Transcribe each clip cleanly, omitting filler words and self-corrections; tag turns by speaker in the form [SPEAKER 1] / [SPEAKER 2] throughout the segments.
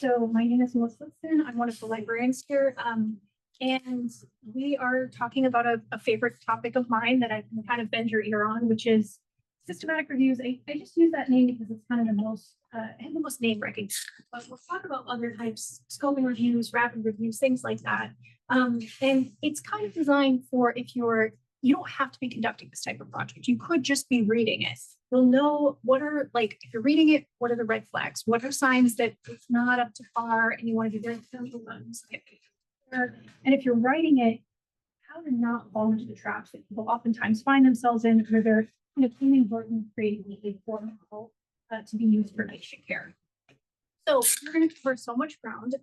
[SPEAKER 1] So my name is Melissa Lipson. I'm one of the librarians here. And we are talking about a favorite topic of mine that I can kind of bend your ear on, which is systematic reviews. I just use that name because it's kind of the most name recognition. But we'll talk about other types, scoping reviews, rapid reviews, things like that. And it's kind of designed for if you don't have to be conducting this type of project. You could just be reading it. You'll know if you're reading it, what are the red flags? What are signs that it's not up to par and you want to be very careful about it? And if you're writing it, how to not fall into the traps that people oftentimes find themselves in where they're kind of inadvertently creating a formal to be used for patient care. So we're going to cover so much ground.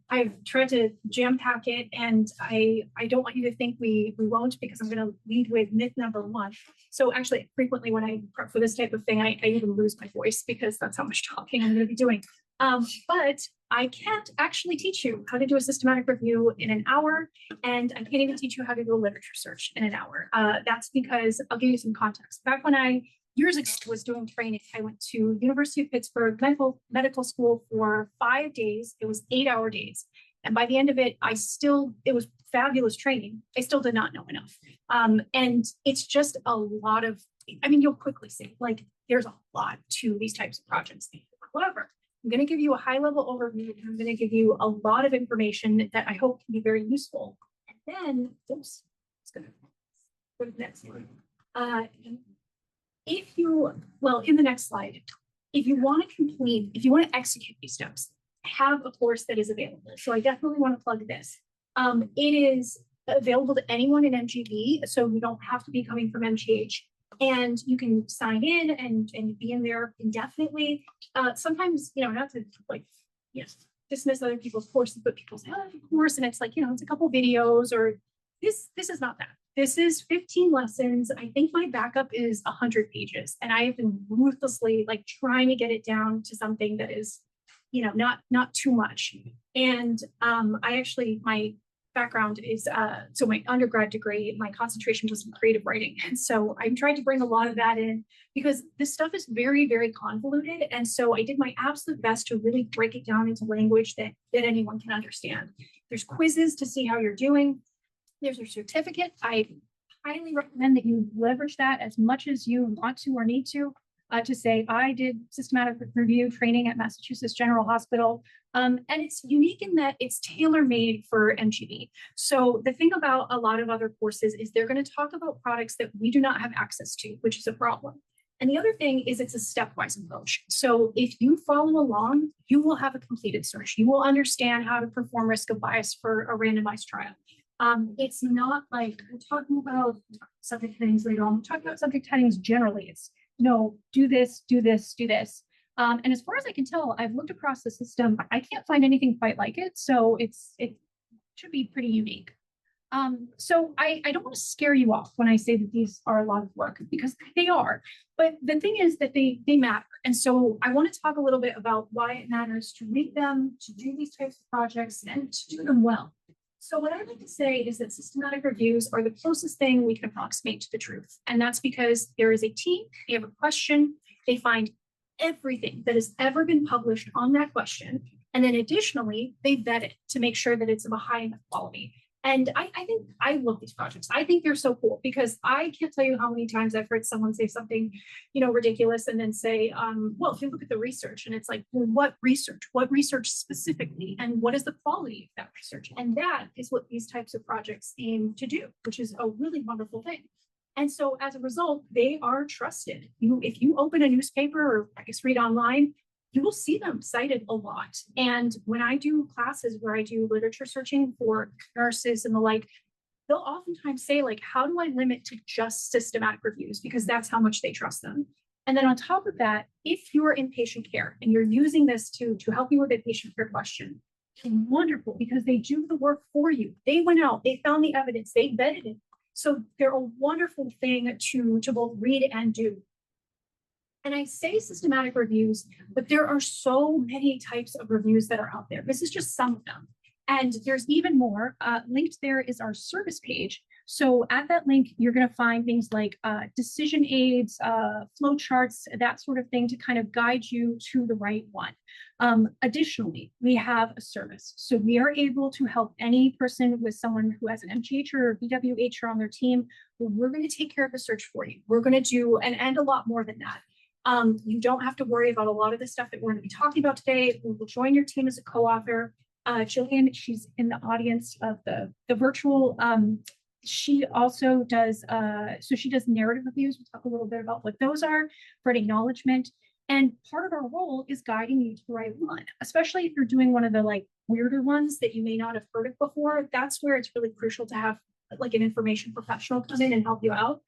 [SPEAKER 1] I've tried to jam pack it, and I don't want you to think we won't, because I'm going to lead with myth number one. So actually, frequently when I prep for this type of thing, I even lose my voice because that's how much talking I'm going to be doing. But I can't actually teach you how to do a systematic review in an hour, and I can't even teach you how to do a literature search in an hour. That's because I'll give you some context. Back when I years ago was doing training, I went to University of Pittsburgh medical school for 5 days. It was 8-hour days. And by the end of it, it was fabulous training. I still did not know enough. And it's just a lot of, you'll quickly see, there's a lot to these types of projects. However, I'm going to give you a high-level overview, and I'm going to give you a lot of information that I hope can be very useful. And then, it's going to go to the next one. In the next slide, if you want to execute these steps, have a course that is available. So I definitely want to plug this. It is available to anyone in MGB, so you don't have to be coming from MGH. And you can sign in and be in there indefinitely. Sometimes, not to dismiss other people's courses, but people say, oh, of course, and it's it's a couple videos, or this is not that. This is 15 lessons. I think my backup is 100 pages, and I have been ruthlessly trying to get it down to something that is, not too much. And my background is, so my undergrad degree, my concentration was in creative writing. And so I'm trying to bring a lot of that in because this stuff is very, very convoluted. And so I did my absolute best to really break it down into language that anyone can understand. There's quizzes to see how you're doing. There's a certificate. I highly recommend that you leverage that as much as you want to or need to say, I did systematic review training at Massachusetts General Hospital. And it's unique in that it's tailor-made for MGB. So the thing about a lot of other courses is they're going to talk about products that we do not have access to, which is a problem. And the other thing is it's a stepwise approach. So if you follow along, you will have a completed search. You will understand how to perform risk of bias for a randomized trial. It's not like we're talking about subject headings later on. We're talking about subject headings generally. It's do this, do this, do this. And as far as I can tell, I've looked across the system. I can't find anything quite like it. So it should be pretty unique. So I don't want to scare you off when I say that these are a lot of work, because they are. But the thing is that they matter. And so I want to talk a little bit about why it matters to read them, to do these types of projects, and to do them well. So what I like to say is that systematic reviews are the closest thing we can approximate to the truth. And that's because there is a team, they have a question, they find everything that has ever been published on that question. And then additionally, they vet it to make sure that it's of a high enough quality. And I think I love these projects. I think they're so cool because I can't tell you how many times I've heard someone say something, ridiculous, and then say, well, if you look at the research, and it's like, well, what research? What research specifically? And what is the quality of that research? And that is what these types of projects aim to do, which is a really wonderful thing. And so as a result, they are trusted. If you open a newspaper or read online, you will see them cited a lot. And when I do classes where I do literature searching for nurses and the like, they'll oftentimes say, how do I limit to just systematic reviews? Because that's how much they trust them. And then on top of that, if you're in patient care and you're using this to help you with a patient care question, it's wonderful because they do the work for you. They went out, they found the evidence, they vetted it. So they're a wonderful thing to both read and do. And I say systematic reviews, but there are so many types of reviews that are out there. This is just some of them. And there's even more. Linked there is our service page, So at that link, you're going to find things like decision aids, flow charts, that sort of thing to kind of guide you to the right one. Additionally, we have a service. So we are able to help any person with someone who has an MGH or BWH on their team. We're going to take care of the search for you. We're going to do and a lot more than that. You don't have to worry about a lot of the stuff that we're going to be talking about today. We will join your team as a co-author. Jillian, she's in the audience of the virtual. She also does, so she does narrative reviews. We'll talk a little bit about what those are for an acknowledgement. And part of our role is guiding you to the right one, especially if you're doing one of the like weirder ones that you may not have heard of before. That's where it's really crucial to have like an information professional come in and help you out.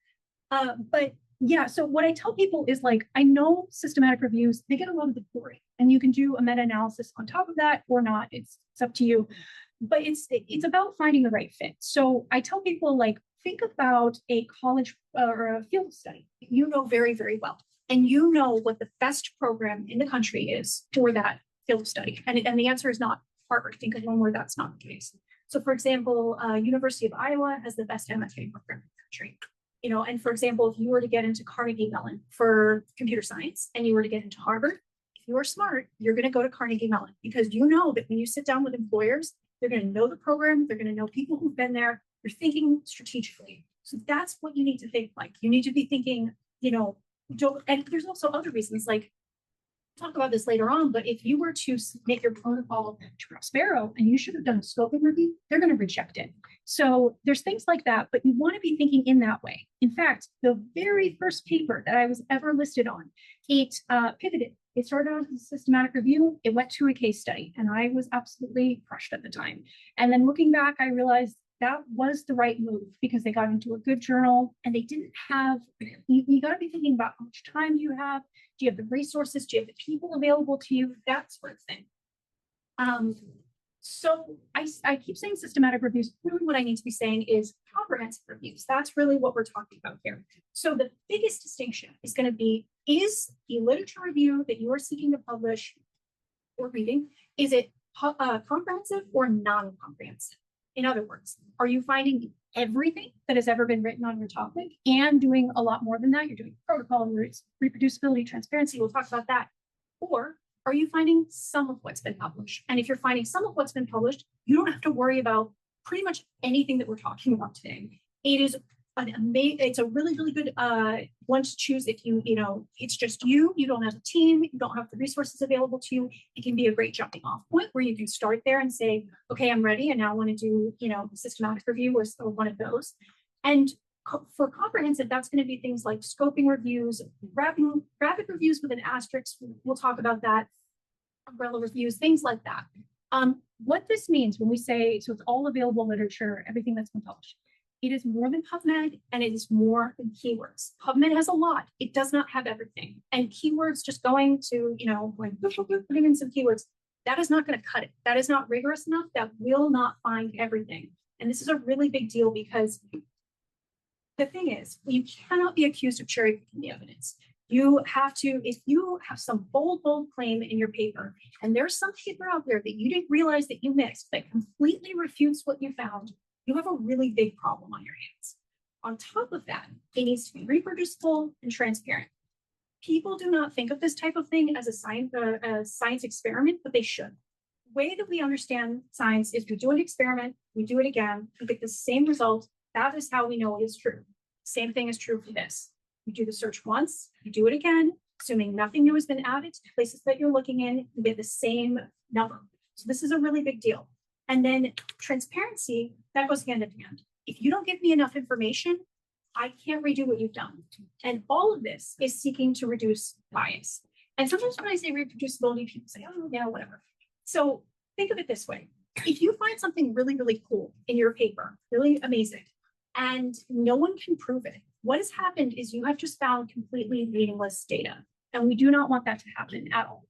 [SPEAKER 1] But yeah, so what I tell people is like, I know systematic reviews, they get a lot of the glory, and you can do a meta-analysis on top of that or not. It's up to you. But it's about finding the right fit. So I tell people like, think about a college or a field study you know very, very well. And you know what the best program in the country is for that field study. And the answer is not Harvard. Think of one where that's not the case. So for example, University of Iowa has the best MFA program in the country. You know, and for example, if you were to get into Carnegie Mellon for computer science and you were to get into Harvard, if you are smart, you're going to go to Carnegie Mellon because you know that when you sit down with employers, they're going to know the program, they're going to know people who've been there, you're thinking strategically. So that's what you need to think like. You need to be thinking, you know, and there's also other reasons like, we'll talk about this later on, but if you were to submit your protocol to Prospero and you should have done a scoping review, they're going to reject it. So there's things like that, but you want to be thinking in that way. In fact, the very first paper that I was ever listed on, it pivoted. It started out as a systematic review. It went to a case study, and I was absolutely crushed at the time. And then looking back, I realized that was the right move because they got into a good journal and they didn't have, you got to be thinking about how much time you have. Do you have the resources? Do you have the people available to you? That sort of thing. So I keep saying systematic reviews. Really what I need to be saying is comprehensive reviews. That's really what we're talking about here. So the biggest distinction is going to be, is the literature review that you are seeking to publish or reading, is it comprehensive or non-comprehensive? In other words, are you finding everything that has ever been written on your topic and doing a lot more than that? You're doing protocol, reproducibility, transparency. We'll talk about that. Or are you finding some of what's been published? And if you're finding some of what's been published, you don't have to worry about pretty much anything that we're talking about today. It is it's a really, really good one to choose if you know, it's just you don't have a team, you don't have the resources available to you. It can be a great jumping off point where you can start there and say, okay, I'm ready. And now I want to do, you know, systematic review or one of those. And for comprehensive, that's going to be things like scoping reviews, rapid reviews with an asterisk. We'll talk about that. Umbrella reviews, things like that. What this means when we say, so it's all available literature, everything that's been published. It is more than PubMed and it is more than keywords. PubMed has a lot. It does not have everything. And keywords, just going to, you know, putting in some keywords, that is not going to cut it. That is not rigorous enough. That will not find everything. And this is a really big deal because the thing is, you cannot be accused of cherry picking the evidence. You have to, if you have some bold claim in your paper, and there's some paper out there that you didn't realize that you missed that completely refutes what you found, you have a really big problem on your hands. On top of that, it needs to be reproducible and transparent. People do not think of this type of thing as a science experiment, but they should. The way that we understand science is we do an experiment, we do it again, we get the same result. That is how we know it is true. Same thing is true for this. You do the search once, you do it again, assuming nothing new has been added to the places that you're looking in, you get the same number. So this is a really big deal. And then transparency, that goes hand in hand. If you don't give me enough information, I can't redo what you've done. And all of this is seeking to reduce bias. And sometimes when I say reproducibility, people say, oh, yeah, whatever. So think of it this way. If you find something really, really cool in your paper, really amazing, and no one can prove it, what has happened is you have just found completely meaningless data. And we do not want that to happen at all.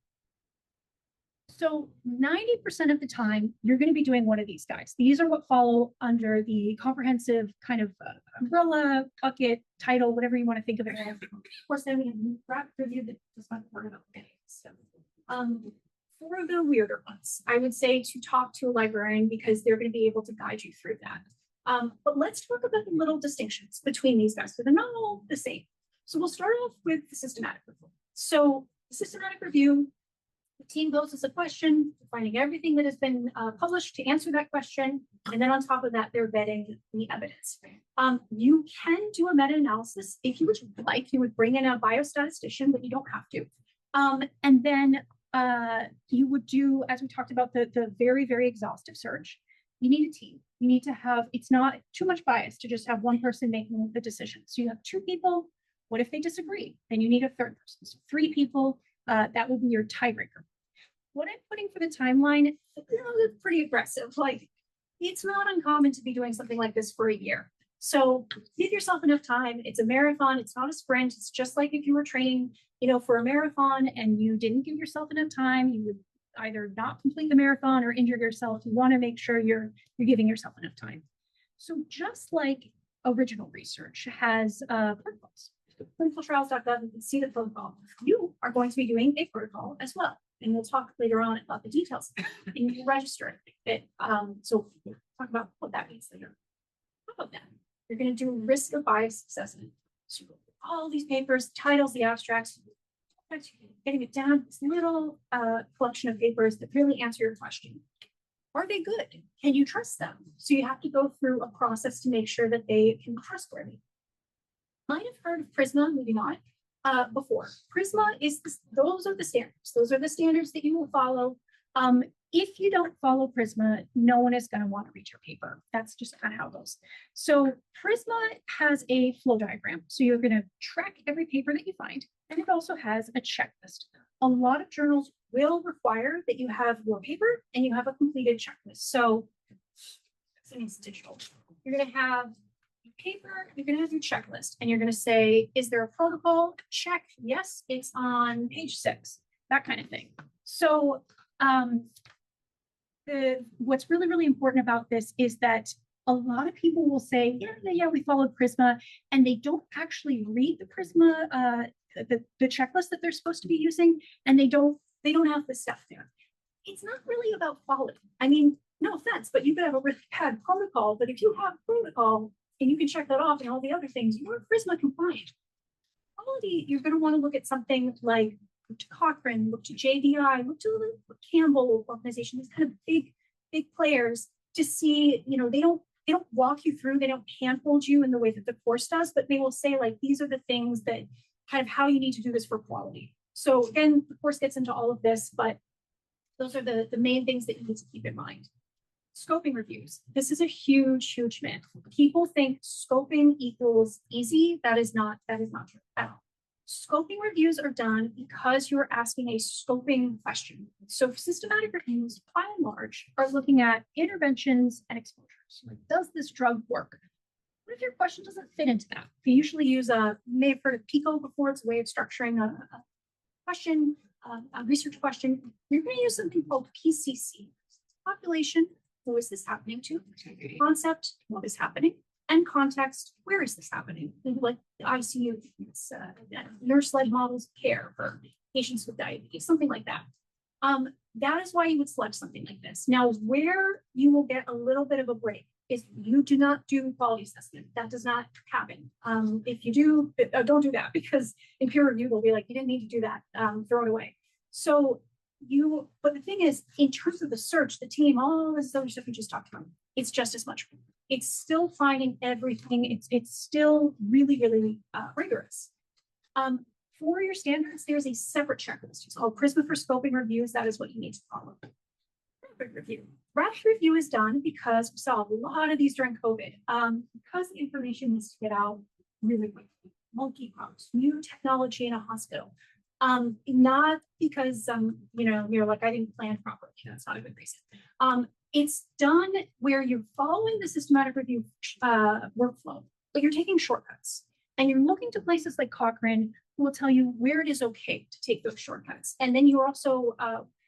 [SPEAKER 1] So 90% of the time, you're going to be doing one of these guys. These are what follow under the comprehensive kind of umbrella, bucket, title, whatever you want to think of it. Of course, then we have rapid review that just went word about it. So, for the weirder ones, I would say to talk to a librarian because they're going to be able to guide you through that. But let's talk about the little distinctions between these guys, because they're not all the same. So we'll start off with the systematic review. So the systematic review, the team goes as a question, finding everything that has been published to answer that question. And then on top of that, they're vetting the evidence. You can do a meta-analysis. If you would like, you would bring in a biostatistician, but you don't have to. And then you would do, as we talked about, the very, very exhaustive search. You need a team. You need to have, it's not too much bias to just have one person making the decision. So you have two people. What if they disagree? Then you need a third person. So three people, that will be your tiebreaker. What I'm putting for the timeline, it's pretty aggressive. Like, it's not uncommon to be doing something like this for a year. So give yourself enough time. It's a marathon. It's not a sprint. It's just like if you were training, for a marathon and you didn't give yourself enough time, you would either not complete the marathon or injure yourself. You want to make sure you're giving yourself enough time. So just like original research has protocols, clinicaltrials.gov, you can see the protocol. You are going to be doing a protocol as well. And we'll talk later on about the details. And you register it. So we'll talk about what that means later. How about that? You're going to do risk of bias assessment. So all these papers, titles, the abstracts, getting it down, this little collection of papers that really answer your question. Are they good? Can you trust them? So you have to go through a process to make sure that they can be trustworthy. Might have heard of Prisma, moving on, before. Prisma is, those are the standards. Those are the standards that you will follow. If you don't follow Prisma, no one is going to want to read your paper. That's just kind of how it goes. So Prisma has a flow diagram. So you're going to track every paper that you find, and it also has a checklist. A lot of journals will require that you have your paper and you have a completed checklist. So it's digital. You're going to have your paper, you're going to have your checklist, and you're going to say, is there a protocol? Check. Yes, it's on page 6, that kind of thing. So what's really, really important about this is that a lot of people will say, yeah, we followed Prisma, and they don't actually read the Prisma, the checklist that they're supposed to be using, and they don't have the stuff there. It's not really about quality. I mean, no offense, but you could have a really bad protocol, but if you have protocol and you can check that off and all the other things, you're Prisma compliant. Quality, you're going to want to look at something like, look to Cochrane, look to JDI, look to the Campbell organization, these kind of big players, to see, they don't walk you through, they don't handhold you in the way that the course does, but they will say, like, these are the things that kind of how you need to do this for quality. So again, the course gets into all of this, but those are the main things that you need to keep in mind. Scoping reviews. This is a huge myth. People think scoping equals easy. That is not true at all. Scoping reviews are done because you're asking a scoping question. So systematic reviews, by and large, are looking at interventions and exposures. Like, does this drug work? What if your question doesn't fit into that? You usually use may have heard of PICO before. It's a way of structuring a question, a research question. You're going to use something called PCC. Population, who is this happening to? Concept, what is happening? And context, where is this happening? Like the ICU, nurse-led models of care for patients with diabetes, something like that. That is why you would select something like this. Now, where you will get a little bit of a break is you do not do quality assessment. That does not happen. If you do, don't do that, because in peer review, they'll be like, you didn't need to do that, throw it away. So but the thing is, in terms of the search, the team, all this other stuff we just talked about, it's just as much. It's still finding everything. It's still really, really rigorous. For your standards, there's a separate checklist. It's called Prisma for Scoping Reviews. That is what you need to follow. Rapid review. Rapid review is done because we saw a lot of these during COVID. Because the information needs to get out really quickly. Monkeypox, new technology in a hospital. Not because you're like, I didn't plan properly. That's not a good reason. It's done where you're following the systematic review workflow, but you're taking shortcuts, and you're looking to places like Cochrane, who will tell you where it is okay to take those shortcuts. And then you're also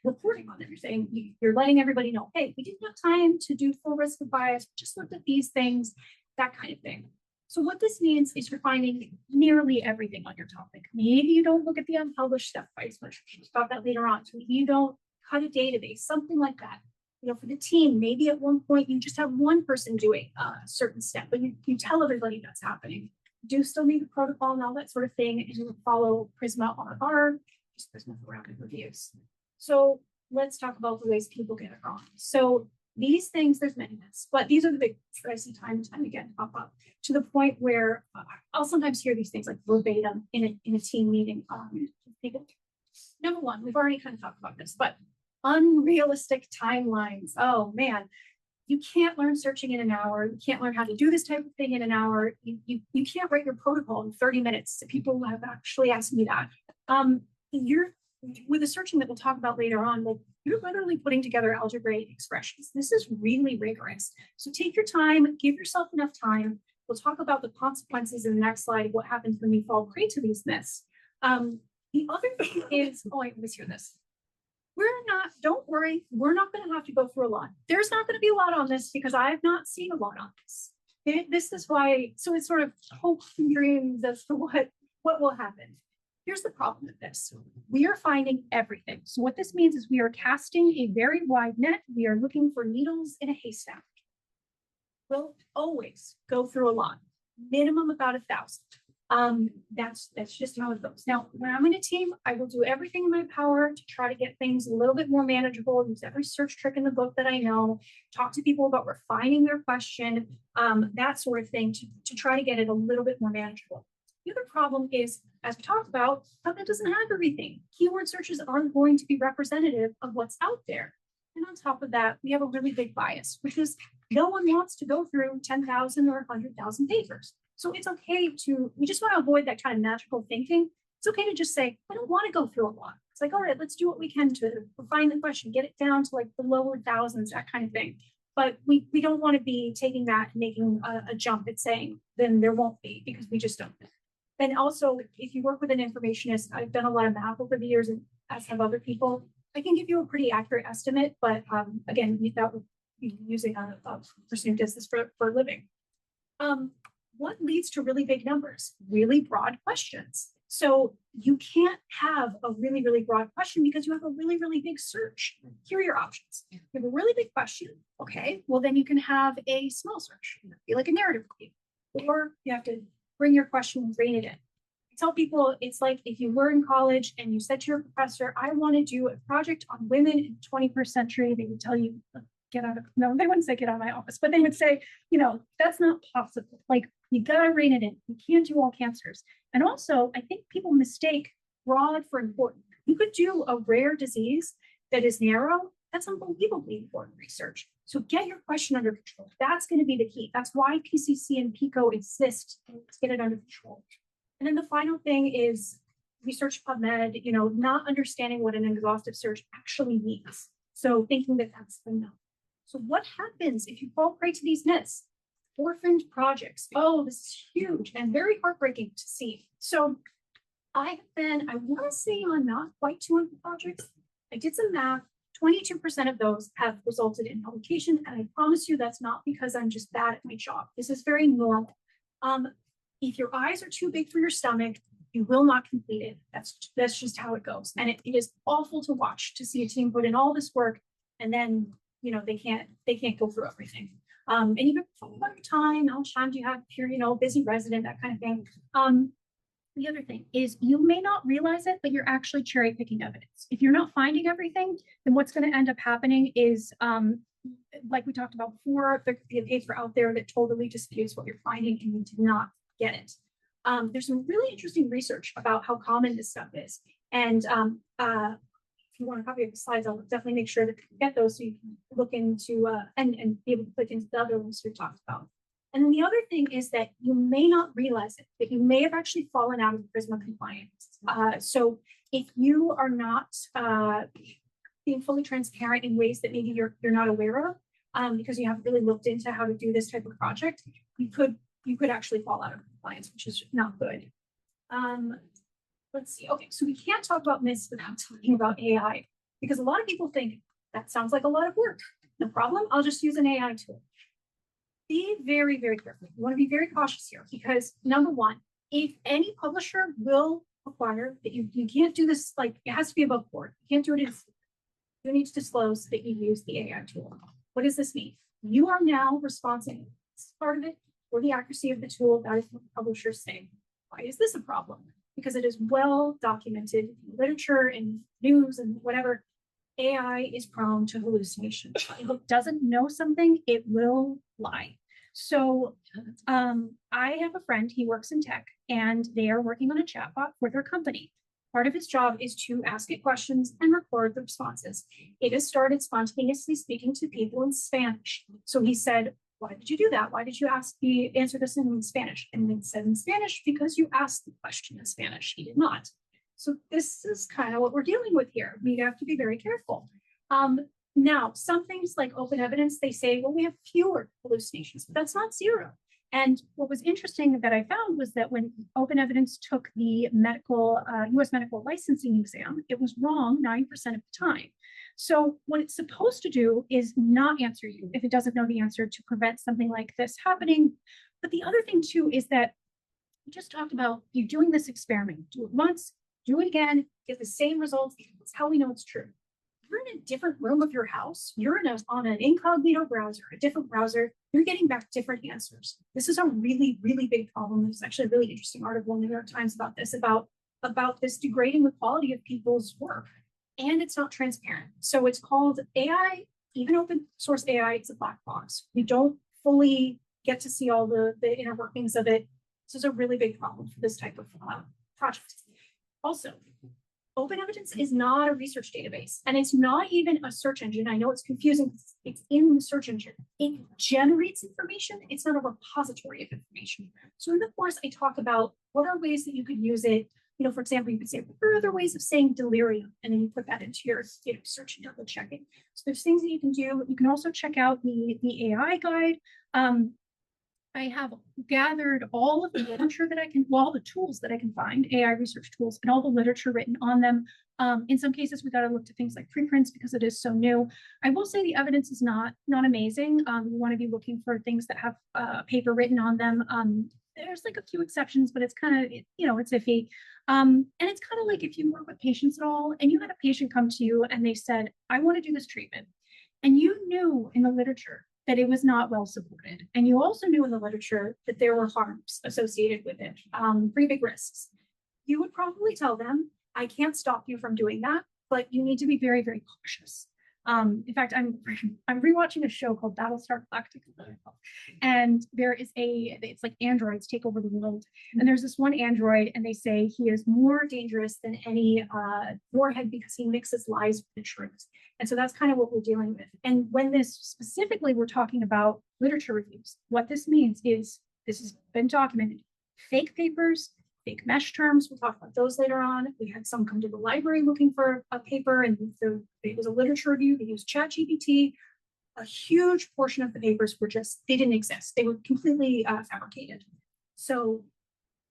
[SPEAKER 1] reporting on them. You're saying, you're letting everybody know, hey, we didn't have time to do full risk of bias, just looked at these things, that kind of thing. So what this means is you're finding nearly everything on your topic. Maybe you don't look at the unpublished stuff, vice versa. We'll talk about that later on. So maybe you don't cut a database, something like that. for the team, maybe at one point you just have one person doing a certain step, but you tell everybody that's happening. Do still need the protocol and all that sort of thing, and you follow Prisma RR, just Prisma for rapid reviews. So let's talk about the ways people get it wrong. So these things, there's many myths, but these are the big that I see time and time again pop up to the point where I'll sometimes hear these things like verbatim in a team meeting. Number one, we've already kind of talked about this, but unrealistic timelines. Oh man, you can't learn searching in an hour. You can't learn how to do this type of thing in an hour. You can't write your protocol in 30 minutes. People have actually asked me that. You're with the searching that we'll talk about later on, like you're literally putting together algebraic expressions. This is really rigorous. So take your time, give yourself enough time. We'll talk about the consequences in the next slide, what happens when we fall prey to these myths. The other thing is, oh, I always hear this. Don't worry, we're not going to have to go through a lot. There's not going to be a lot on this because I have not seen a lot on this. This is why, so it's sort of hopes and dreams as to what will happen. Here's the problem with this. We are finding everything. So what this means is we are casting a very wide net. We are looking for needles in a haystack. We'll always go through a lot, minimum about 1,000. That's just how it goes. Now, when I'm in a team, I will do everything in my power to try to get things a little bit more manageable, use every search trick in the book that I know, talk to people about refining their question, that sort of thing to try to get it a little bit more manageable. The other problem is, as we talked about, PubMed doesn't have everything. Keyword searches aren't going to be representative of what's out there. And on top of that, we have a really big bias, which is no one wants to go through 10,000 or 100,000 papers. So it's okay we just want to avoid that kind of magical thinking. It's okay to just say, I don't want to go through a lot. It's like, all right, let's do what we can to refine the question, get it down to like the lower thousands, that kind of thing. But we don't want to be taking that and making a jump at saying, then there won't be, because we just don't. And also, if you work with an informationist, I've done a lot of math over the years, and as have other people, I can give you a pretty accurate estimate, but again, that would be using a person who does this for a living. What leads to really big numbers? Really broad questions. So you can't have a really, really broad question because you have a really, really big search. Here are your options. You have a really big question. Okay, well, then you can have a small search, be like a narrative review, or you have to bring your question and rein it in. I tell people it's like if you were in college and you said to your professor, I want to do a project on women in the 21st century, they would tell you, they wouldn't say get out of my office, but they would say, that's not possible. Like, you gotta rein it in. You can't do all cancers. And also, I think people mistake broad for important. You could do a rare disease that is narrow. That's unbelievably important research. So get your question under control. That's going to be the key. That's why PCC and PICO exist. Let's get it under control. And then the final thing is research PubMed, not understanding what an exhaustive search actually means. So thinking that that's enough. So what happens if you fall prey to these myths? Orphaned projects. Oh, this is huge and very heartbreaking to see. So I want to say on not quite 200 projects. I did some math. 22% of those have resulted in publication. And I promise you that's not because I'm just bad at my job. This is very normal. If your eyes are too big for your stomach, you will not complete it. That's just how it goes. And it is awful to watch, to see a team put in all this work and then, they can't go through everything. And you can follow your time, how much time do you have if you're, busy resident, that kind of thing. The other thing is you may not realize it, but you're actually cherry picking evidence. If you're not finding everything, then what's going to end up happening is, like we talked about before, there's a paper out there that totally disputes what you're finding and you do not get it. There's some really interesting research about how common this stuff is. And if you want a copy of the slides, I'll definitely make sure that you get those so you can look into and be able to click into the other ones we talked about. And then the other thing is that you may not realize it, but you may have actually fallen out of Prisma compliance. So if you are not being fully transparent in ways that maybe you're not aware of, because you haven't really looked into how to do this type of project, you could actually fall out of compliance, which is not good. Let's see. Okay, so we can't talk about myths without talking about AI, because a lot of people think that sounds like a lot of work. No problem. I'll just use an AI tool. Be very, very careful. You want to be very cautious here because number one, if any publisher will require that you can't do this, like it has to be above board. You can't do it in you need to disclose that you use the AI tool. What does this mean? You are now responsible, part of it, for the accuracy of the tool. That is what publishers say. Why is this a problem? Because it is well documented in literature and news and whatever. AI is prone to hallucination. If it doesn't know something, it will lie. So I have a friend, he works in tech, and they are working on a chatbot for their company. Part of his job is to ask it questions and record the responses. It has started spontaneously speaking to people in Spanish. So he said, why did you do that? Why did you answer this in Spanish? And it said in Spanish, because you asked the question in Spanish. He did not. So this is kind of what we're dealing with here. We have to be very careful. Now, some things like open evidence, they say, well, we have fewer hallucinations, but that's not zero. And what was interesting that I found was that when Open Evidence took the US medical licensing exam, it was wrong 9% of the time. So what it's supposed to do is not answer you if it doesn't know the answer to prevent something like this happening. But the other thing too is that we just talked about you doing this experiment. Do it once, do it again, get the same results. That's how we know it's true. You're in a different room of your house. You're on an incognito browser, a different browser. You're getting back different answers. This is a really, really big problem. There's actually a really interesting article in the New York Times about this, about this degrading the quality of people's work. And it's not transparent. So it's called AI, even open source AI, it's a black box. We don't fully get to see all the inner workings of it. This is a really big problem for this type of project. Also, Open Evidence is not a research database, and it's not even a search engine. I know it's confusing. It's in the search engine. It generates information. It's not a repository of information. So in the course, I talk about what are ways that you could use it. For example, you could say, what are other ways of saying delirium? And then you put that into your search and double checking. So there's things that you can do. You can also check out the AI guide. I have gathered all of the literature that all the tools that I can find, AI research tools, and all the literature written on them. In some cases, we got to look to things like preprints because it is so new. I will say the evidence is not amazing. You want to be looking for things that have paper written on them. There's like a few exceptions, but it's kind of, it's iffy. And it's kind of like if you work with patients at all, and you had a patient come to you and they said, I want to do this treatment. And you knew in the literature that it was not well supported. And you also knew in the literature that there were harms associated with it, pretty big risks. You would probably tell them, I can't stop you from doing that, but you need to be very, very cautious. In fact, I'm rewatching a show called Battlestar Galactica, and it's like androids take over the world. And there's this one android, and they say he is more dangerous than any warhead because he mixes lies with the truth. And so that's kind of what we're dealing with. And when this specifically, we're talking about literature reviews. What this means is this has been documented. Fake papers, fake mesh terms. We'll talk about those later on. We had some come to the library looking for a paper, and it was a literature review. They used ChatGPT. A huge portion of the papers they didn't exist. They were completely fabricated. So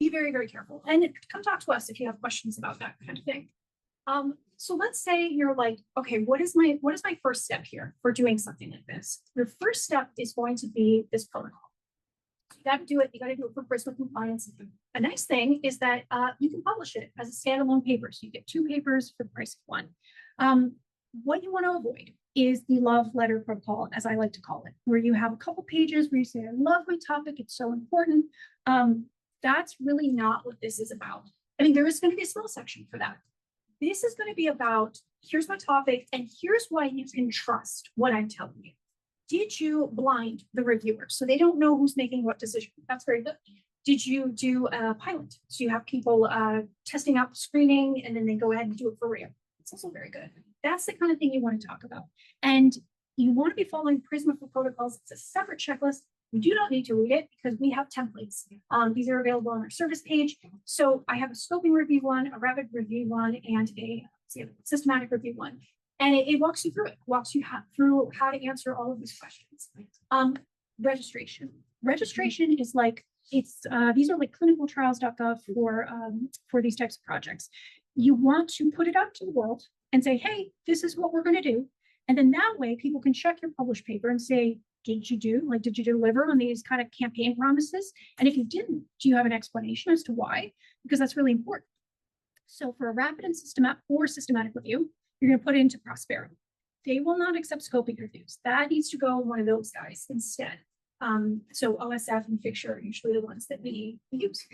[SPEAKER 1] be very, very careful. And come talk to us if you have questions about that kind of thing. So let's say you're like, okay, what is my first step here for doing something like this? Your first step is going to be this protocol. You got to do it. You got to do it for FRISMA compliance. A nice thing is that you can publish it as a standalone paper. So you get 2 papers for the price of 1. What you want to avoid is the love letter protocol, as I like to call it, where you have a couple pages where you say, I love my topic. It's so important. That's really not what this is about. I mean, there is going to be a small section for that. This is going to be about, here's my topic, and here's why you can trust what I'm telling you. Did you blind the reviewer so they don't know who's making what decision? That's very good. Did you do a pilot? So you have people testing out the screening, and then they go ahead and do it for real. It's also very good. That's the kind of thing you want to talk about. And you want to be following Prisma for protocols. It's a separate checklist. You do not need to read it because we have templates. These are available on our service page. So I have a scoping review one, a rapid review one, and a systematic review one. And it walks you through it, walks you through how to answer all of these questions. Registration. Registration is like, these are like clinicaltrials.gov for these types of projects. You want to put it out to the world and say, hey, this is what we're going to do. And then that way people can check your published paper and say, did you deliver on these kind of campaign promises? And if you didn't, do you have an explanation as to why? Because that's really important. So for a rapid and systematic review, you're going to put it into Prospero. they will not accept scoping reviews. That needs to go one of those guys instead. So OSF and Fixture are usually the ones that we use.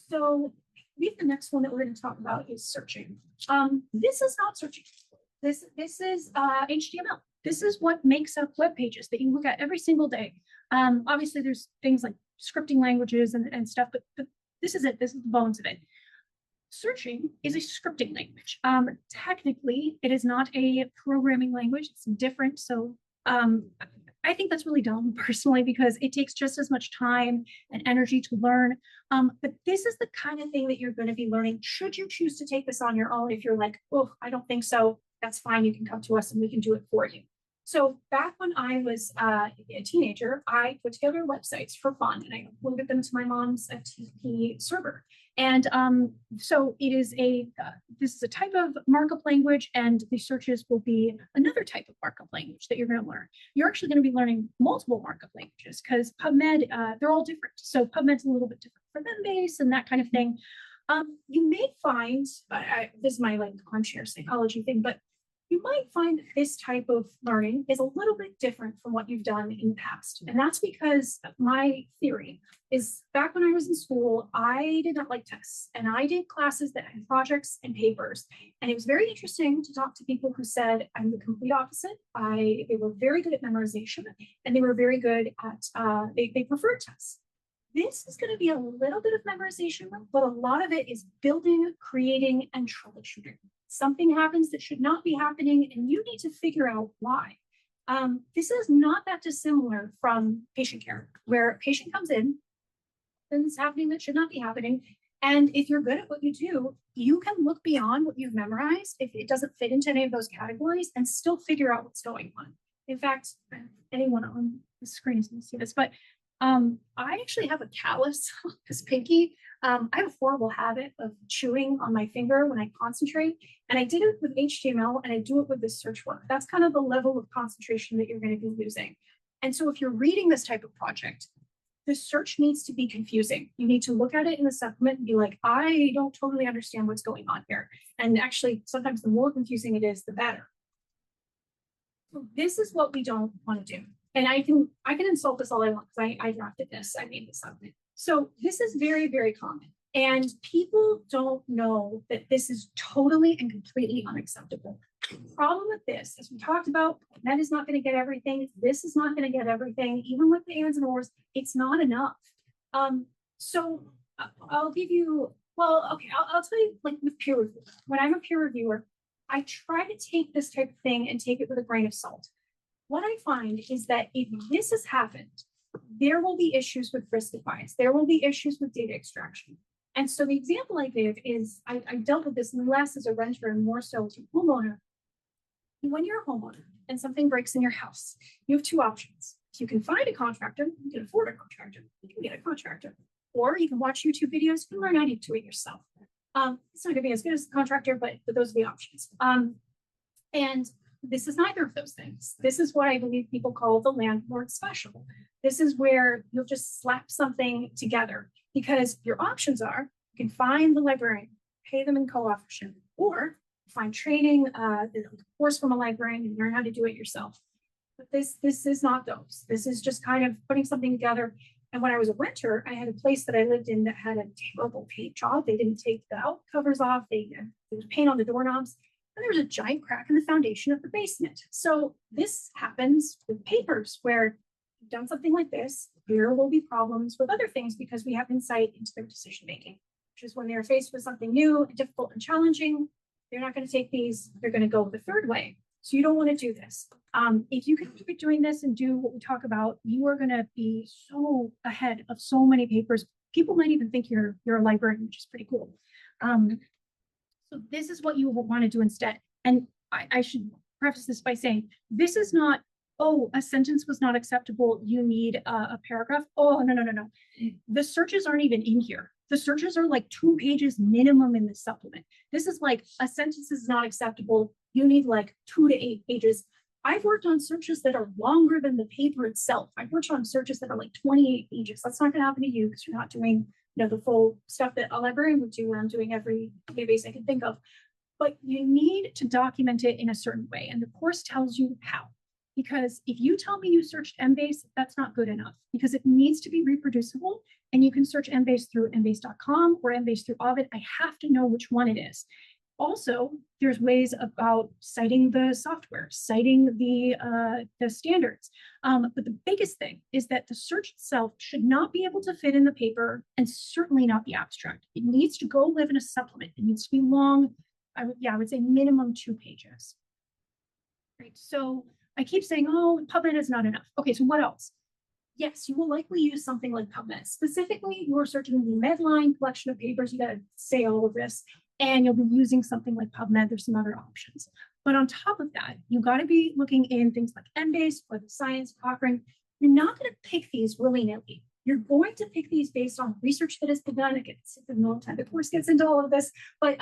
[SPEAKER 1] So the next one that we're going to talk about is searching. This is not searching. This is HTML. This is what makes up web pages that you look at every single day. Obviously, there's things like scripting languages and stuff, but this is it. This is the bones of it. Searching is a scripting language. Technically, it is not a programming language. It's different. So I think that's really dumb personally, because it takes just as much time and energy to learn. But this is the kind of thing that you're going to be learning should you choose to take this on your own. If you're like, oh, I don't think so, that's fine. You can come to us and we can do it for you. So back when I was a teenager, I put together websites for fun and I uploaded them to my mom's FTP server. And so it is this is a type of markup language, and the searches will be another type of markup language that you're going to learn. You're actually going to be learning multiple markup languages because PubMed, they're all different. So PubMed's a little bit different from Embase and that kind of thing. You may find, this is my like armchair psychology thing, but you might find that this type of learning is a little bit different from what you've done in the past. And that's because my theory is back when I was in school, I did not like tests, and I did classes that had projects and papers. And it was very interesting to talk to people who said, I'm the complete opposite. They were very good at memorization, and they were very good at, they preferred tests. This is going to be a little bit of memorization, but a lot of it is building, creating, and troubleshooting. Something happens that should not be happening, and you need to figure out why. This is not that dissimilar from patient care, where a patient comes in, things happening that should not be happening. And if you're good at what you do, you can look beyond what you've memorized if it doesn't fit into any of those categories and still figure out what's going on. In fact, anyone on the screen is going to see this, but I actually have a callus on this pinky. I have a horrible habit of chewing on my finger when I concentrate, and I did it with HTML and I do it with this search work. That's kind of the level of concentration that you're going to be losing. And so if you're reading this type of project, the search needs to be confusing. You need to look at it in the supplement and be like, I don't totally understand what's going on here. And actually, sometimes the more confusing it is, the better. So this is what we don't want to do. And I can insult this all I want because I drafted this. I made this up. So this is very, very common. And people don't know that this is totally and completely unacceptable. The problem with this, as we talked about, that is not going to get everything. This is not going to get everything. Even with the ands and ors, it's not enough. So I'll give you, well, okay, I'll tell you, like with peer review. When I'm a peer reviewer, I try to take this type of thing and take it with a grain of salt. What I find is that if this has happened, there will be issues with risk bias. There will be issues with data extraction. And so the example I give is, I dealt with this less as a renter and more so as a homeowner. When you're a homeowner and something breaks in your house, you have two options. You can find a contractor, you can afford a contractor, you can get a contractor, or you can watch YouTube videos and learn how to do it yourself. It's not gonna be as good as the contractor, but those are the options. And this is neither of those things. This is what I believe people call the landlord special. This is where you'll just slap something together because your options are, you can find the librarian, pay them in co-authorship, or find training, course from a librarian and learn how to do it yourself. But this is not those. This is just kind of putting something together. And when I was a renter, I had a place that I lived in that had a terrible paint job. They didn't take the out covers off. There was paint on the doorknobs. And there was a giant crack in the foundation of the basement. So this happens with papers where you've done something like this, there will be problems with other things because we have insight into their decision making, which is when they're faced with something new, difficult and challenging, they're not going to take these, they're going to go the third way. So you don't want to do this. If you can keep doing this and do what we talk about, you are going to be so ahead of so many papers. People might even think you're a librarian, which is pretty cool. So this is what you will want to do instead. And I should preface this by saying, this is not, oh, a sentence was not acceptable, you need a paragraph. Oh, no. The searches aren't even in here. The searches are like 2 pages minimum in the supplement. This is like, a sentence is not acceptable, you need like 2 to 8 pages. I've worked on searches that are longer than the paper itself. I've worked on searches that are like 28 pages. That's not going to happen to you because you're not doing the full stuff that a librarian would do when I'm doing every database I can think of. But you need to document it in a certain way. And the course tells you how. Because if you tell me you searched Embase, that's not good enough because it needs to be reproducible. And you can search Embase through embase.com or Embase through Ovid. I have to know which one it is. Also, there's ways about citing the software, citing the standards. But the biggest thing is that the search itself should not be able to fit in the paper and certainly not the abstract. It needs to go live in a supplement. It needs to be long. I would say minimum 2 pages. Right. So I keep saying, oh, PubMed is not enough. Okay, so what else? Yes, you will likely use something like PubMed. Specifically, you're searching the Medline collection of papers. You got to say all of this, and you'll be using something like PubMed. There's some other options. But on top of that, you got to be looking in things like Embase, Web of Science, Cochrane. You're not going to pick these willy-nilly. You're going to pick these based on research that has been done. Again, the course gets into all of this, but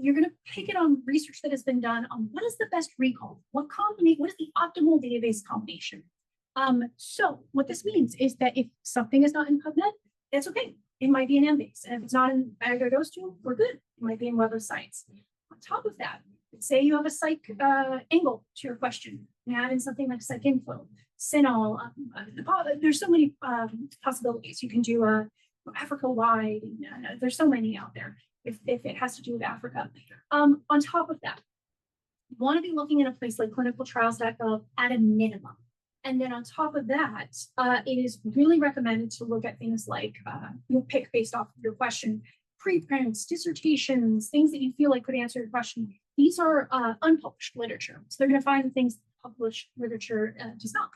[SPEAKER 1] you're going to pick it on research that has been done on what is the best recall, what is the optimal database combination. So what this means is that if something is not in PubMed, that's okay. It might be in Embase. And if it's not in either of those two, we're good. It might be in Web of Science. On top of that, say you have a psych angle to your question. You add in something like PsycInfo, CINAHL. There's so many possibilities. You can do Africa-wide. There's so many out there. If it has to do with Africa. On top of that, you want to be looking in a place like clinicaltrials.gov at a minimum. And then on top of that, it is really recommended to look at things like you'll pick based off of your question, preprints, dissertations, things that you feel like could answer your question. These are unpublished literature. So they're going to find the things published literature does not.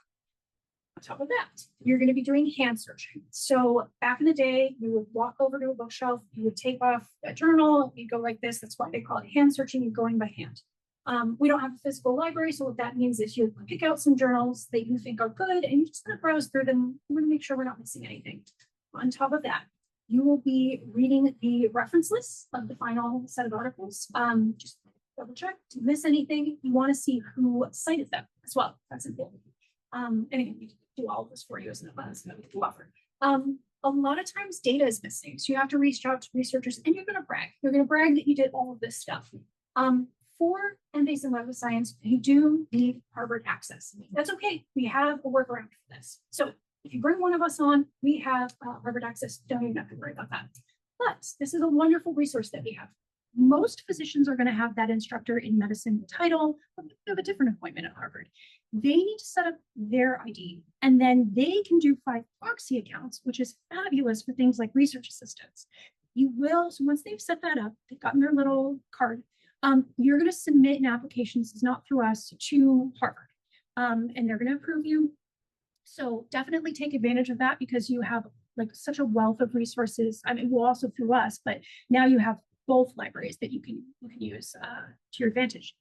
[SPEAKER 1] On top of that, you're going to be doing hand searching. So back in the day, you would walk over to a bookshelf, you would take off a journal, you go like this. That's why they call it hand searching. You're going by hand. We don't have a physical library, so what that means is you pick out some journals that you think are good, and you're just going to browse through them. We're going to make sure we're not missing anything. On top of that, you will be reading the reference lists of the final set of articles. Just double check to miss anything. You want to see who cited them as well. That's important. And again, we do all of this for you as an buffer. A lot of times data is missing. So you have to reach out to researchers and you're going to brag. You're going to brag that you did all of this stuff. For Embase and Web of Science, you do need Harvard access. That's okay. We have a workaround for this. So if you bring one of us on, we have Harvard access. Don't even have to worry about that. But this is a wonderful resource that we have. Most physicians are going to have that instructor in medicine title, but they have a different appointment at Harvard. They need to set up their ID, and then they can do 5 proxy accounts, which is fabulous for things like research assistants. So once they've set that up, they've gotten their little card, you're going to submit an application, this is not through us, to Harvard, and they're going to approve you. So definitely take advantage of that because you have like such a wealth of resources. I mean, well, also through us, but now you have both libraries that you can use to your advantage.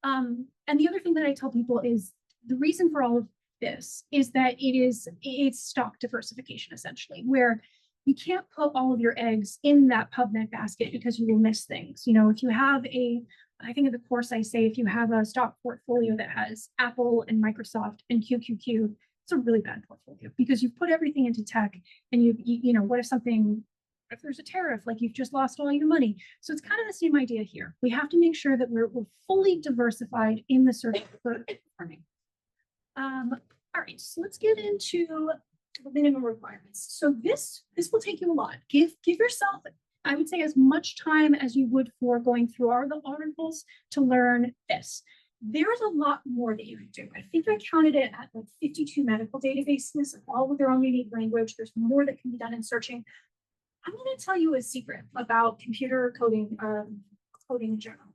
[SPEAKER 1] And the other thing that I tell people is the reason for all of this is that it's stock diversification essentially, where you can't put all of your eggs in that PubMed basket because you will miss things. If you have I think of the course I say, if you have a stock portfolio that has Apple and Microsoft and QQQ, it's a really bad portfolio because you've put everything into tech and what if there's a tariff, like you've just lost all your money. So it's kind of the same idea here. We have to make sure that we're fully diversified in the search for farming. All right, so let's get into the minimum requirements. So this will take you a lot. Give yourself, I would say, as much time as you would for going through all the articles to learn this. There's a lot more that you can do. I think I counted it at like 52 medical databases, all with their own unique language. There's more that can be done in searching. I'm going to tell you a secret about computer coding in general.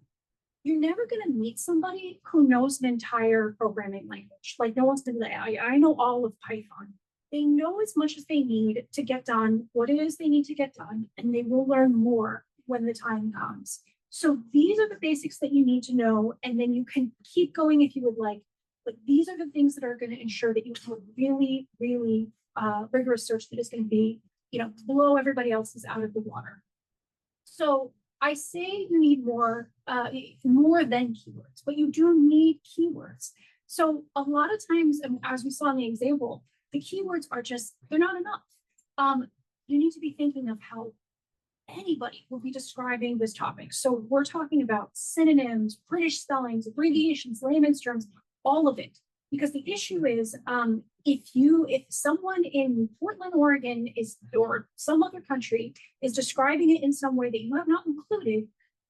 [SPEAKER 1] You're never going to meet somebody who knows the entire programming language. Like no one's going to say, I know all of Python. They know as much as they need to get done what it is they need to get done, and they will learn more when the time comes. So these are the basics that you need to know, and then you can keep going if you would like. But these are the things that are going to ensure that you have a really, really rigorous search that is going to be, blow everybody else's out of the water. So I say you need more than keywords, but you do need keywords. So a lot of times, as we saw in the example, the keywords are they're not enough. you need to be thinking of how anybody will be describing this topic. So we're talking about synonyms, British spellings, abbreviations, layman's terms, all of it. Because the issue is, if someone in Portland, Oregon or some other country is describing it in some way that you have not included,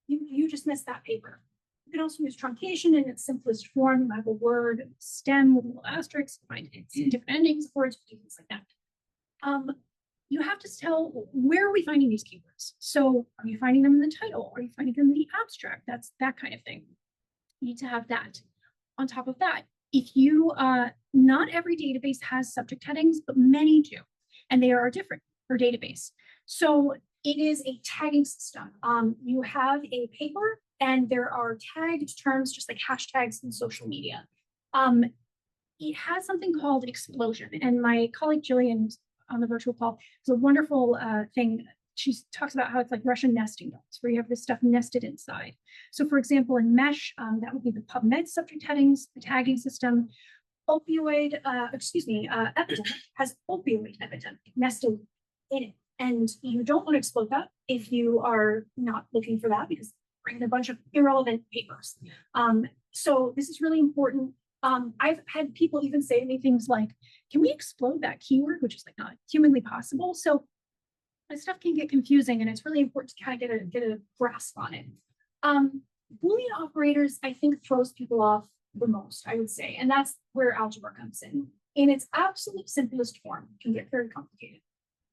[SPEAKER 1] you just missed that paper. You can also use truncation in its simplest form. You have a word stem with a little asterisk, find it in different endings of words, things like that. You have to tell, where are we finding these keywords? So are you finding them in the title? Are you finding them in the abstract? That's that kind of thing. You need to have that. On top of that, if you, not every database has subject headings, but many do, and they are different per database. So it is a tagging system. You have a paper and there are tagged terms, just like hashtags in social media. It has something called explosion, and my colleague Jillian on the virtual call is a wonderful thing. She talks about how it's like Russian nesting dolls, where you have this stuff nested inside. So for example, in MESH, that would be the PubMed subject headings, the tagging system. Epidemic has opioid epidemic nested in it. And you don't want to explode that if you are not looking for that, because bringing a bunch of irrelevant papers. So this is really important. I've had people even say to me things like, can we explode that keyword, which is like not humanly possible? So this stuff can get confusing, and it's really important to kind of get a grasp on it. Boolean operators, I think, throws people off the most, I would say, and that's where algebra comes in. In its absolute simplest form, it can get very complicated.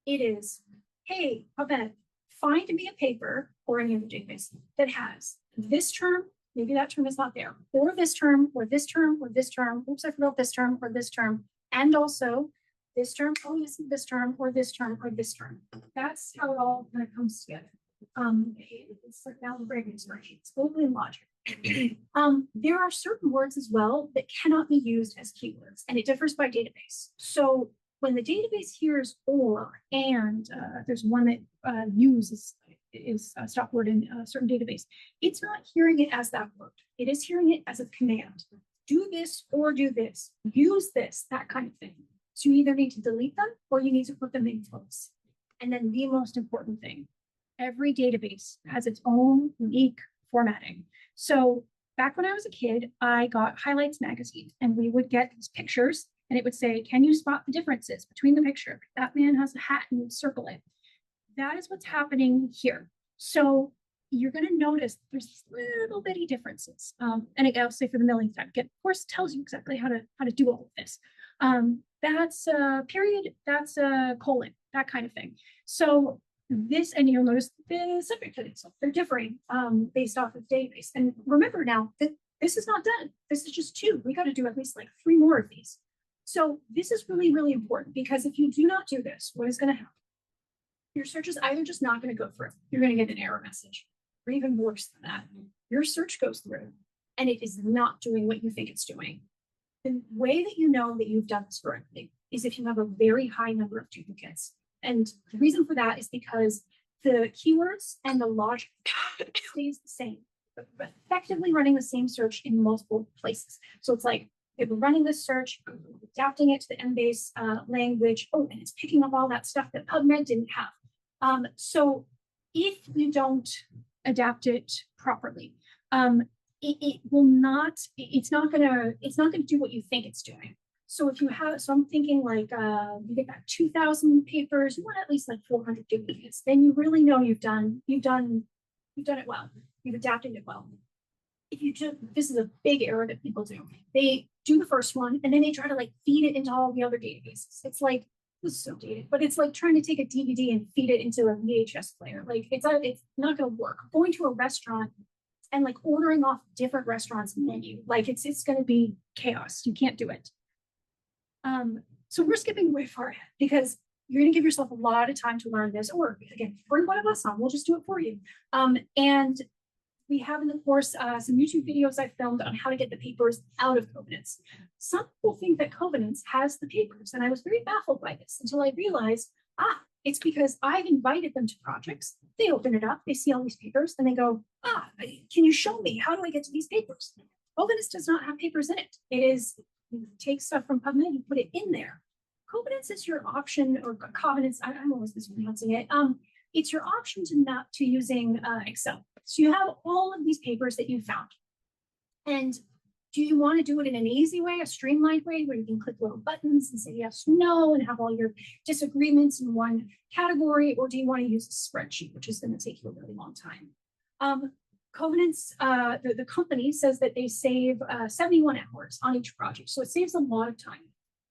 [SPEAKER 1] It is, hey, PubMed, find me a paper or any other database that has this term, maybe that term is not there, or this term, or this term, or this term, oops, I forgot this term, or this term, and also this term, oh, this term, or this term, or this term. That's how it all kind of comes together. It's like now the breaking spreadsheet. It's Boolean logic. There are certain words as well that cannot be used as keywords, and it differs by database. So when the database hears or, and there's one that use is a stop word in a certain database, it's not hearing it as that word. It is hearing it as a command. Do this or do this. Use this, that kind of thing. So you either need to delete them or you need to put them in quotes. And then the most important thing, every database has its own unique formatting. So back when I was a kid, I got Highlights magazine, and we would get these pictures, and it would say, can you spot the differences between the picture? That man has a hat and you circle it. That is what's happening here. So you're going to notice there's these little bitty differences. And I'll say for the millionth time, of course, tells you exactly how to do all of this. That's a period, that's a colon, that kind of thing. So this, and you'll notice the subject headings, they're differing based off of database. And remember now that this is not done. This is just 2. We got to do at least like 3 more of these. So this is really, really important, because if you do not do this, what is going to happen? Your search is either just not going to go through. You're going to get an error message, or even worse than that, your search goes through and it is not doing what you think it's doing. The way that you know that you've done this correctly is if you have a very high number of duplicates. And the reason for that is because the keywords and the logic stays the same, but effectively running the same search in multiple places. So it's like, if we're running this search, adapting it to the Embase language, oh, and it's picking up all that stuff that PubMed didn't have. So if you don't adapt it properly, it will not, it's not gonna do what you think it's doing. So if you have, so I'm thinking like, you get back 2,000 papers, you want at least like 400 duplicates, then you really know you've done it well. You've adapted it well. If you just, this is a big error that people do. They do the first one and then they try to like feed it into all the other databases. It's like, this is so dated, but it's like trying to take a DVD and feed it into a VHS player. Like it's not going to work. Going to a restaurant and like ordering off different restaurants' menu, like it's going to be chaos. You can't do it. So we're skipping way far ahead because you're going to give yourself a lot of time to learn this, or again, bring one of us on, we'll just do it for you. And we have in the course some YouTube videos I filmed on how to get the papers out of Covenants. Some people think that Covenants has the papers, and I was very baffled by this until I realized, it's because I've invited them to projects. They open it up, they see all these papers, and they go, can you show me? How do I get to these papers? Covenants does not have papers in it. It is, you take stuff from PubMed, you put it in there. Covenants is your option, or covenants, I'm always mispronouncing it. It's your option to not to using Excel. So you have all of these papers that you found. And do you want to do it in an easy way, a streamlined way, where you can click little buttons and say yes, no, and have all your disagreements in one category? Or do you want to use a spreadsheet, which is going to take you a really long time? Covenants, the company says that they save 71 hours on each project. So it saves a lot of time.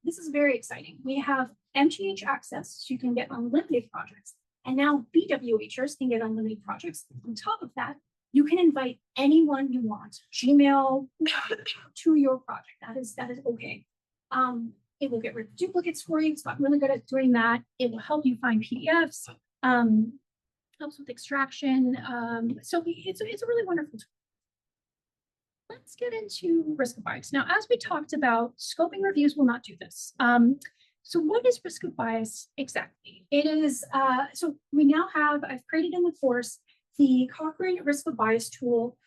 [SPEAKER 1] This is very exciting. We have MTH access, so you can get unlimited projects. And now BWHers can get unlimited projects. On top of that, you can invite anyone you want, Gmail, to your project. That is okay. It will get rid of duplicates for you. It's got really good at doing that. It will help you find PDFs, helps with extraction. So it's a really wonderful tool. Let's get into risk of bias. Now, as we talked about, scoping reviews will not do this. So what is risk of bias exactly? It is, so we now have, I've created in the course, the Cochrane risk of bias tool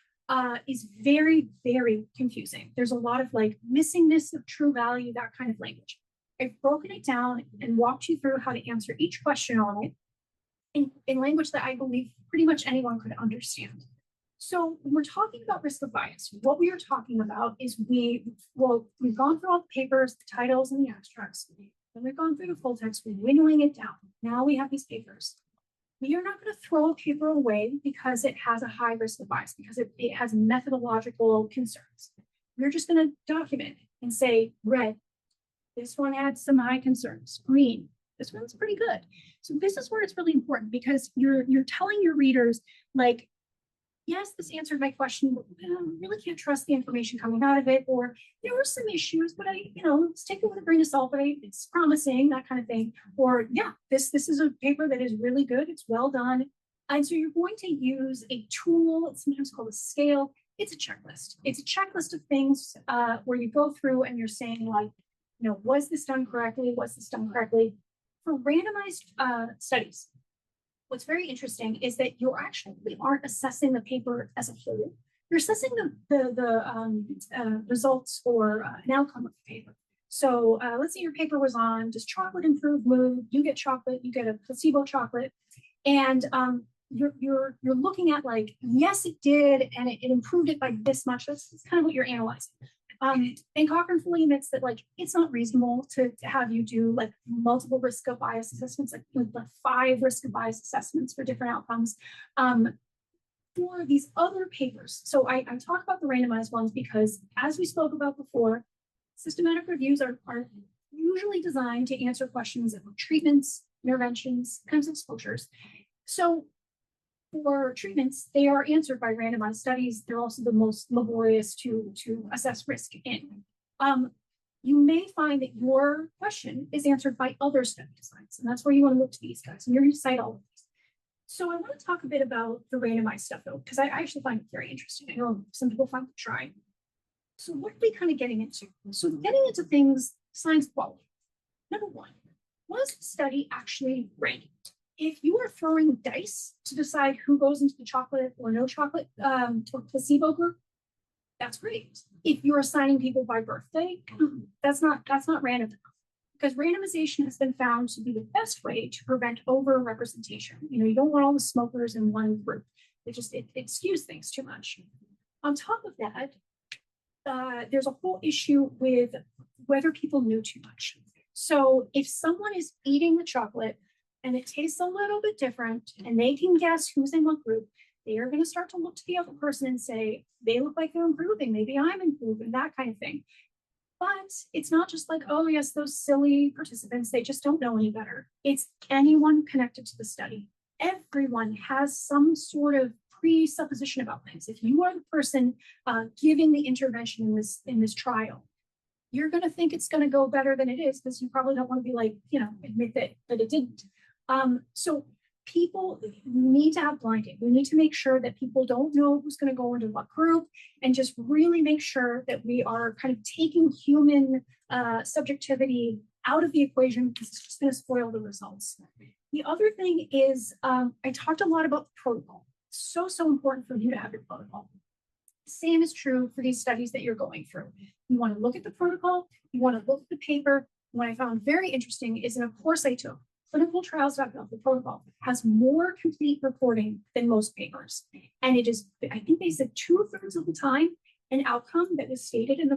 [SPEAKER 1] is very, very confusing. There's a lot of like missingness of true value, that kind of language. I've broken it down and walked you through how to answer each question on it in language that I believe pretty much anyone could understand. So when we're talking about risk of bias, what we are talking about is we've gone through all the papers, the titles, and the abstracts. Then we've gone through the full text, we're winnowing it down. Now we have these papers. We are not going to throw a paper away because it has a high risk of bias, because it has methodological concerns. We're just going to document it and say, red, this one had some high concerns. Green, this one's pretty good. So this is where it's really important, because you're telling your readers, like, yes, this answered my question, but I really can't trust the information coming out of it. Or there were some issues, but let's take it with a grain of salt, but it's promising, that kind of thing. Or yeah, this is a paper that is really good. It's well done. And so you're going to use a tool, it's sometimes called a scale. It's a checklist. It's a checklist of things where you go through and you're saying, like, was this done correctly? Was this done correctly? For randomized studies, what's very interesting is that you actually aren't assessing the paper as a whole. You're assessing the results or an outcome of the paper. So let's say your paper was on, does chocolate improve mood? You get chocolate, you get a placebo chocolate, and you're looking at, like, yes, it did, and it improved it by this much. That's kind of what you're analyzing. And Cochrane fully admits that, like, it's not reasonable to have you do like multiple risk of bias assessments, like 5 risk of bias assessments for different outcomes. For these other papers, so I talk about the randomized ones because, as we spoke about before, systematic reviews are usually designed to answer questions about treatments, interventions, kinds of exposures. So for treatments, they are answered by randomized studies. They're also the most laborious to assess risk in. You may find that your question is answered by other study designs, and that's where you want to look to these guys, and you're going to cite all of these. So I want to talk a bit about the randomized stuff, though, because I actually find it very interesting. I know some people find it dry. So what are we kind of getting into? So getting into things, science quality. Number one, was the study actually ranked? If you are throwing dice to decide who goes into the chocolate or no chocolate to placebo group, that's great. If you're assigning people by birthday, that's not random enough, because randomization has been found to be the best way to prevent over-representation. You don't want all the smokers in one group. It skews things too much. On top of that, there's a whole issue with whether people knew too much. So if someone is eating the chocolate and it tastes a little bit different, and they can guess who's in what group, they are going to start to look to the other person and say, they look like they're improving, maybe I'm improving, that kind of thing. But it's not just like, oh yes, those silly participants, they just don't know any better. It's anyone connected to the study. Everyone has some sort of presupposition about things. If you are the person giving the intervention in this trial, you're going to think it's going to go better than it is, because you probably don't want to be like, admit that it didn't. So people need to have blinding. We need to make sure that people don't know who's going to go into what group, and just really make sure that we are kind of taking human subjectivity out of the equation, because it's just going to spoil the results. The other thing is, I talked a lot about the protocol. So important for you to have your protocol. Same is true for these studies that you're going through. You want to look at the protocol, you want to look at the paper, what I found very interesting is in a course I took, clinicaltrials.gov, the protocol has more complete reporting than most papers. And it is, I think they said 2/3 of the time, an outcome that was stated in the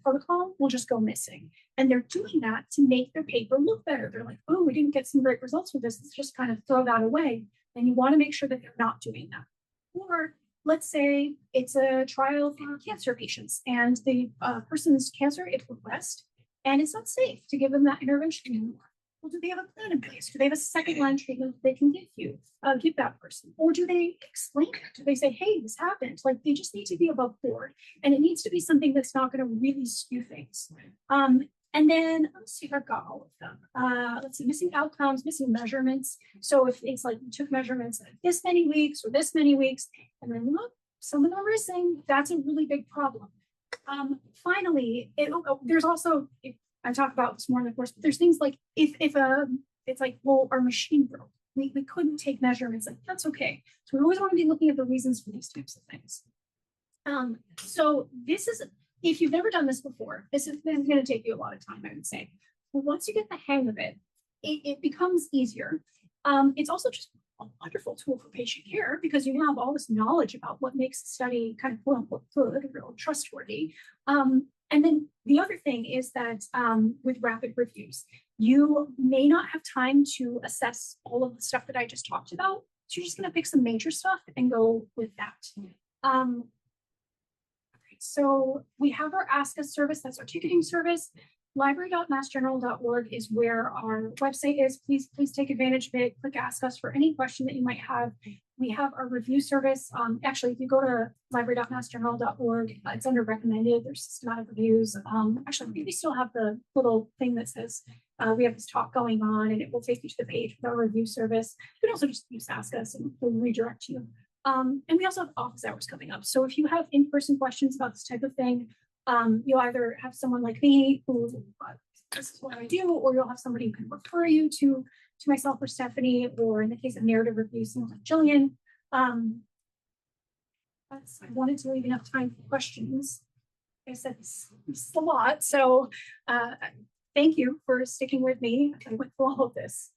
[SPEAKER 1] protocol will just go missing. And they're doing that to make their paper look better. They're like, oh, we didn't get some great results with this. Let's just kind of throw that away. And you want to make sure that they're not doing that. Or let's say it's a trial for cancer patients and the person's cancer, it progressed and it's not safe to give them that intervention anymore. Well, do they have a plan in place? Do they have a second line treatment they can give that person? Or do they explain it? Do they say, hey, this happened? Like they just need to be above board. And it needs to be something that's not going to really skew things. And then let's see if I've got all of them. Let's see, missing outcomes, missing measurements. So if it's like you took measurements at this many weeks or this many weeks, and then look, some of them are missing, that's a really big problem. Finally, there's also, I talk about this more in the course, but there's things like if it's like, well, our machine broke. We couldn't take measurements, like that's okay. So we always want to be looking at the reasons for these types of things. So this is, if you've never done this before, this is going to take you a lot of time, I would say. But once you get the hang of it, it becomes easier. It's also just a wonderful tool for patient care because you have all this knowledge about what makes a study kind of quote unquote good or trustworthy. And then the other thing is that with rapid reviews, you may not have time to assess all of the stuff that I just talked about. So you're just going to pick some major stuff and go with that. So we have our Ask Us service, that's our ticketing service. Library.massgeneral.org is where our website is. Please take advantage of it. Click Ask Us for any question that you might have. We have our review service. Actually, if you go to library.massgeneral.org, it's under recommended. There's systematic reviews. Actually, we still have the little thing that says we have this talk going on, and it will take you to the page with our review service. You can also just use Ask Us, and we'll redirect you. And we also have office hours coming up. So if you have in-person questions about this type of thing, you'll either have someone like me who this is what I do, or you'll have somebody who can refer you to myself or Stephanie, or in the case of narrative review, someone like Jillian. I wanted to leave enough time for questions. Like I said, this is a lot, so thank you for sticking with me. I went through all of this.